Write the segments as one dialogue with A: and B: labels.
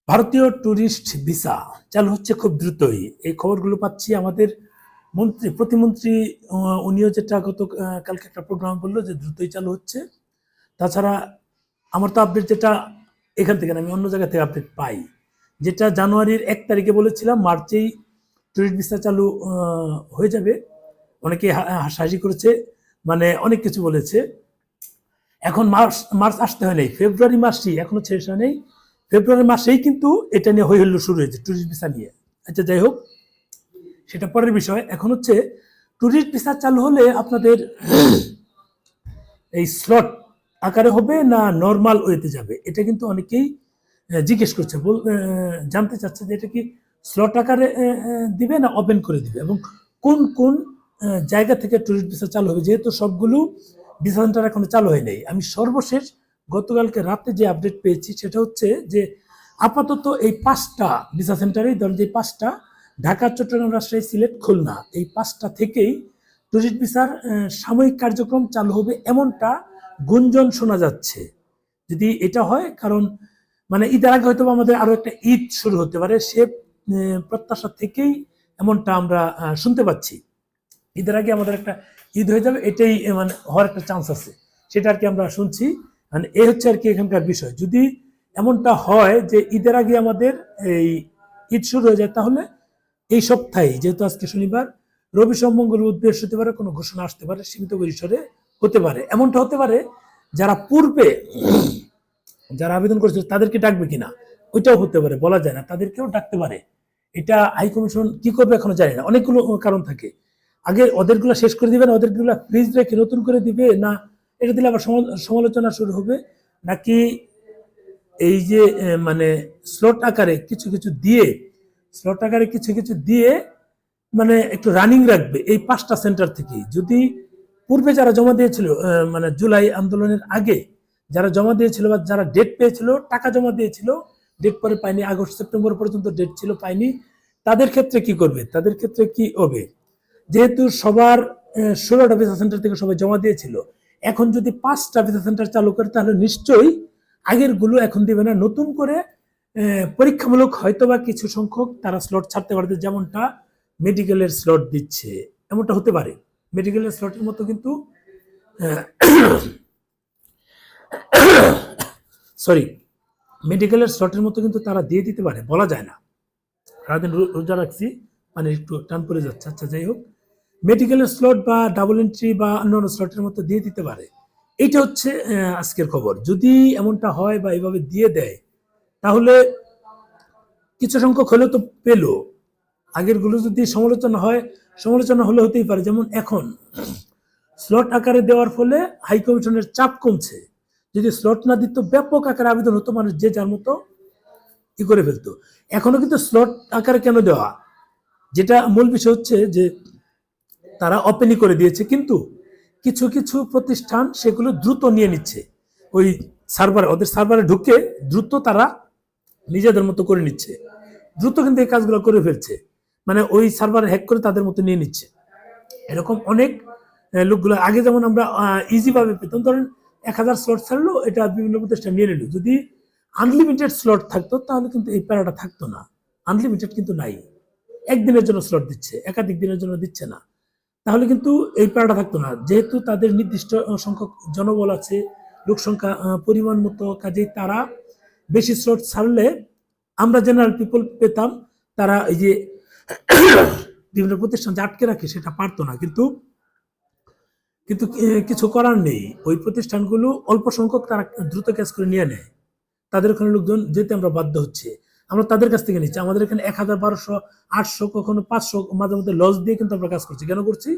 A: ভারতীয় tourist visa চালু হচ্ছে খুব দ্রুতই। এই খবরগুলো পাচ্ছি আমাদের প্রতিমন্ত্রী উনিও যেটা কালকে একটা প্রোগ্রাম বললো যে দ্রুতই চালু হচ্ছে। তাছাড়া আমার তো আপডেট যেটা এখান থেকে না, আমি অন্য জায়গা থেকে আপডেট পাই, যেটা জানুয়ারির 1 তারিখে বলেছিলাম মার্চেই ট্যুরিস্ট ভিসা চালু হয়ে যাবে। অনেকে হাসাহাসি করেছে, মানে অনেক কিছু বলেছে। এখন মার্চ আসতে হয় নাই, ফেব্রুয়ারি মাসেই এখনো শেষ হয় নাই, ফেব্রুয়ারি মাসেই কিন্তু এটা নিয়ে হই হল্লো শুরু হয়েছে ট্যুরিস্ট ভিসা নিয়ে। আচ্ছা যাই হোক, সেটা পরের বিষয়। এখন হচ্ছে ট্যুরিস্ট ভিসা চালু হলে আপনাদের এই স্লট আকারে হবে না নর্মাল ওয়েতে যাবে, এটা কিন্তু অনেকেই জিজ্ঞেস করছে, জানতে চাচ্ছে যে এটা কি স্লট আকারে দিবে না ওপেন করে দিবে, এবং কোন কোন জায়গা থেকে ট্যুরিস্ট ভিসা চালু হবে, যেহেতু সবগুলো ভিসা সেন্টার এখনো চালু হয় নাই। আমি সর্বশেষ গতকালকে রাতে যে আপডেট পেয়েছি সেটা হচ্ছে যে আপাতত এই 5টা ভিসা সেন্টারেই, ধরেন যে 5টা ঢাকা, চট্টগ্রাম, রাজশাহী, সিলেট, খুলনা, এই 5টা থেকেই ট্যুরিস্ট ভিসার সাময়িক কার্যক্রম চালু হবে এমনটা গুঞ্জন শোনা যাচ্ছে। যদি এটা হয়, কারণ মানে ঈদের আগে হয়তো আমাদের আরো একটা ঈদ শুরু হতে পারে, সে প্রত্যাশা থেকেই এমনটা আমরা শুনতে পাচ্ছি। ঈদের আগে আমাদের একটা ঈদ হয়ে যাবে, এটাই মানে হওয়ার একটা চান্স আছে, সেটা আর কি আমরা শুনছি। মানে এই হচ্ছে আর কি এখানকার বিষয়। যদি এমনটা হয় যে ঈদের আগে আমাদের এই ঈদ শুরু হয়ে যায়, তাহলে এই সপ্তাহে, যেহেতু আজকে শনিবার, রবি, সোম, মঙ্গল, বুধ, বৃহস্পতিবারে কোনো ঘোষণা আসতে পারে, সীমিত পরিসরে হতে পারে। এমনটা হতে পারে যারা পূর্বে যারা আবেদন করেছিল তাদেরকে ডাকবে কিনা ওইটাও হতে পারে, বলা যায় না, তাদেরকেও ডাকতে পারে। এটা হাই কমিশন কি করবে এখনো জানি না, অনেকগুলো কারণ থাকে। আগে ওদেরগুলো শেষ করে দিবে না, ওদেরগুলো ফ্রিজ রেখে নতুন করে দিবে না, এটা দিলে আবার সমালোচনা শুরু হবে, নাকি এই যে মানে স্লট আকারে কিছু কিছু দিয়ে, স্লট আকারে কিছু কিছু দিয়ে মানে একটু রানিং রাখবে এই 5টা সেন্টার থেকে। যদি পূর্বে যারা জমা দিয়েছিল, মানে জুলাই আন্দোলনের আগে যারা জমা দিয়েছিল বা যারা ডেট পেয়েছিল, টাকা জমা দিয়েছিল, ডেট পরে পায়নি, আগস্ট সেপ্টেম্বর পর্যন্ত ডেট ছিল, পায়নি, তাদের ক্ষেত্রে কি করবে, তাদের ক্ষেত্রে কি হবে? যেহেতু সবার 16টা ভিসা সেন্টার থেকে সবাই জমা দিয়েছিল, এখন যদি 5টা ভিসা সেন্টার চালু করে, তাহলে নিশ্চয়ই আগের গুলো এখন দিবে না, নতুন করে পরীক্ষামূলক হয়তোবা কিছু সংখ্যক তারা স্লট ছাড়তে পারবে, যেমনটা মেডিকেলের স্লট দিচ্ছে, এমনটা হতে পারে। মেডিকেলের স্লটের মতো কিন্তু সরি মেডিকেলের স্লটের মতো কিন্তু তারা দিয়ে দিতে পারে, বলা যায় না। সারাদিন রোজা রাখছি, মানে একটু টান পড়ে যাচ্ছে। আচ্ছা যাই হোক, মেডিকেলের স্লট বা ডাবল এন্ট্রি বা অন্যান্য স্লটের মতো দিয়ে দিতে পারে। এইটা হচ্ছে আজকের খবর। যদি এমনটা হয় বা এইভাবে দিয়ে দেয়, তাহলে কিছু সংখ্যক হলেও তো পেলো। আগের গুলো যদি সমালোচনা হয়, সমালোচনা হলে হতেই পারে। যেমন এখন স্লট আকারে দেওয়ার ফলে হাই কমিশনের চাপ কমছে। যদি স্লট না দিত, ব্যাপক আকারে আবেদন হতো, মানুষ যে যার মতো ই করে ফেলতো। এখনো কিন্তু স্লট আকারে কেন দেওয়া, যেটা মূল বিষয় হচ্ছে যে তারা ওপেনই করে দিয়েছে, কিন্তু কিছু কিছু প্রতিষ্ঠান সেগুলো দ্রুত নিয়ে নিচ্ছে, ওই সার্ভারে, ওদের সার্ভারে ঢুকে দ্রুত তারা নিজেদের মতো করে নিচ্ছে, দ্রুত কিন্তু এই কাজগুলো করে ফেলছে, মানে ওই সার্ভারে হ্যাক করে তাদের মতো নিয়ে নিচ্ছে। এরকম অনেক লোকগুলো, আগে যেমন আমরা ইজি ভাবে পেতাম, ধরেন 1000 স্লট ছাড়লো, এটা বিভিন্ন প্রতিষ্ঠান নিয়ে নিল। যদি আনলিমিটেড স্লট থাকতো তাহলে কিন্তু এই প্যারাটা থাকতো না। আনলিমিটেড কিন্তু নাই, একদিনের জন্য স্লট দিচ্ছে, একাধিক দিনের জন্য দিচ্ছে না, তাহলে কিন্তু এই প্যারাটা থাকতো না। যেহেতু তাদের নির্দিষ্ট সংখ্যক জনবল আছে, লোক সংখ্যা পরিমাণ মতো, কাজেই তারা বেশি স্লট ছাড়লে আমরা জেনারেল পিপল পেতাম, তারা এই যে বিভিন্ন প্রতিষ্ঠান যে আটকে রাখে সেটা পারতো না। কিন্তু কিন্তু কিছু করার নেই, ওই প্রতিষ্ঠানগুলো অল্প সংখ্যক তারা দ্রুত ক্যাচ করে নিয়ে নেয়, তাদের ওখানে লোকজন যেতে আমরা বাধ্য হচ্ছে, আমরা তাদের কাছ থেকে নিচ্ছি। আমাদের এখানে 1000, 1200, 800, কখনো 500 মাঝে মধ্যে লস দিয়ে কিন্তু আমরা কাজ করছি। কেন করছি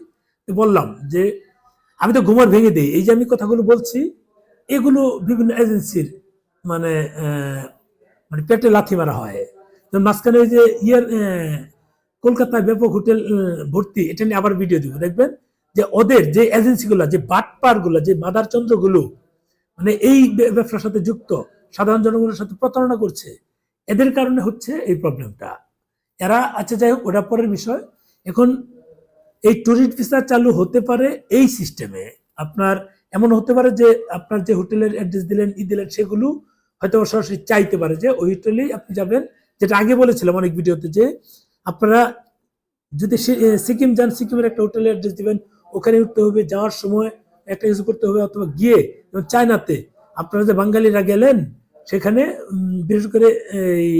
A: বললাম, যে আমি তো ঘুমার ভেঙে দিই, এই যে আমি কথাগুলো বলছি, এগুলো বিভিন্ন এজেন্সির মানে মানে পেটে লাথি মারা হয়। মাঝখানে ওই যে কলকাতায় ব্যাপক হোটেল ভর্তি, এটা নিয়ে আবার ভিডিও দিব, দেখবেন যে ওদের যে এজেন্সিগুলো, যে বাটপার গুলো, যে মাদার চন্দ্রগুলো মানে এই ব্যবসার সাথে যুক্ত, সাধারণ জনগণের সাথে প্রতারণা করছে, এদের কারণে হচ্ছে এই প্রবলেমটা। এরা, আচ্ছা যাই হোক, ওটা পরের বিষয়। এখন এই ট্যুরিস্ট ভিসা চালু হতে পারে এই সিস্টেমে, আপনার এমন হতে পারে যে আপনার যে হোটেলের অ্যাড্রেস দিলেন, সেগুলো হয়তো সরাসরি চাইতে পারে যে ওই হোটেলেই আপনি যাবেন, যেটা আগে বলেছিলাম অনেক ভিডিওতে, যে আপনারা যদি সিকিম যান, সিকিমের একটা হোটেলের অ্যাড্রেস দিবেন, ওখানে উঠতে হবে, যাওয়ার সময় একটা কিছু করতে হবে, অথবা গিয়ে চায়নাতে আপনারা যে বাঙালিরা গেলেন সেখানে বিশেষ করে এই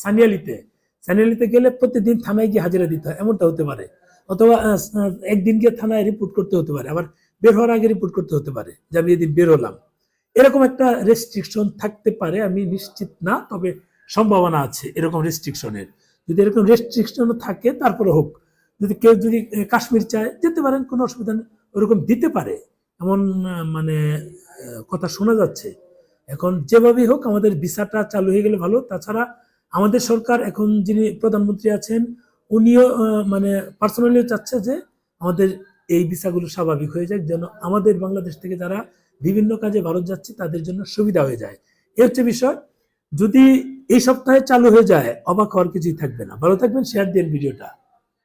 A: সানিয়ালিতে গেলে প্রতিদিন থানায় গিয়ে হাজিরা দিতে হয়, এমনটা হতে পারে। অথবা একদিন গিয়ে থানায় রিপোর্ট করতে হতে পারে, আবার বের হওয়ার আগে রিপোর্ট করতে হতে পারে যে আমি এদিন বের হলাম। এরকম একটা রেস্ট্রিকশন থাকতে পারে, আমি নিশ্চিত না, তবে সম্ভাবনা আছে এরকম রেস্ট্রিকশনের। যদি এরকম রেস্ট্রিকশন থাকে তারপরে হোক। যদি কেউ যদি কাশ্মীর চায় যেতে পারেন, কোনো অসুবিধা নেই, ওরকম দিতে পারে এমন মানে কথা শোনা যাচ্ছে। এখন যেভাবেই হোক আমাদের ভিসাটা চালু হয়ে গেলে ভালো। তাছাড়া আমাদের সরকার এখন যিনি প্রধানমন্ত্রী আছেন উনিও মানে পার্সোনালিও চাচ্ছে যে আমাদের এই ভিসাগুলো স্বাভাবিক হয়ে যায়, যেন আমাদের বাংলাদেশ থেকে যারা বিভিন্ন কাজে ভারত যাচ্ছে তাদের জন্য সুবিধা হয়ে যায়। এই হচ্ছে বিষয়। যদি এই সপ্তাহে চালু হয়ে যায় অবাক হওয়ার কিছুই থাকবে না। ভালো থাকবেন, শেয়ার দিন ভিডিওটা।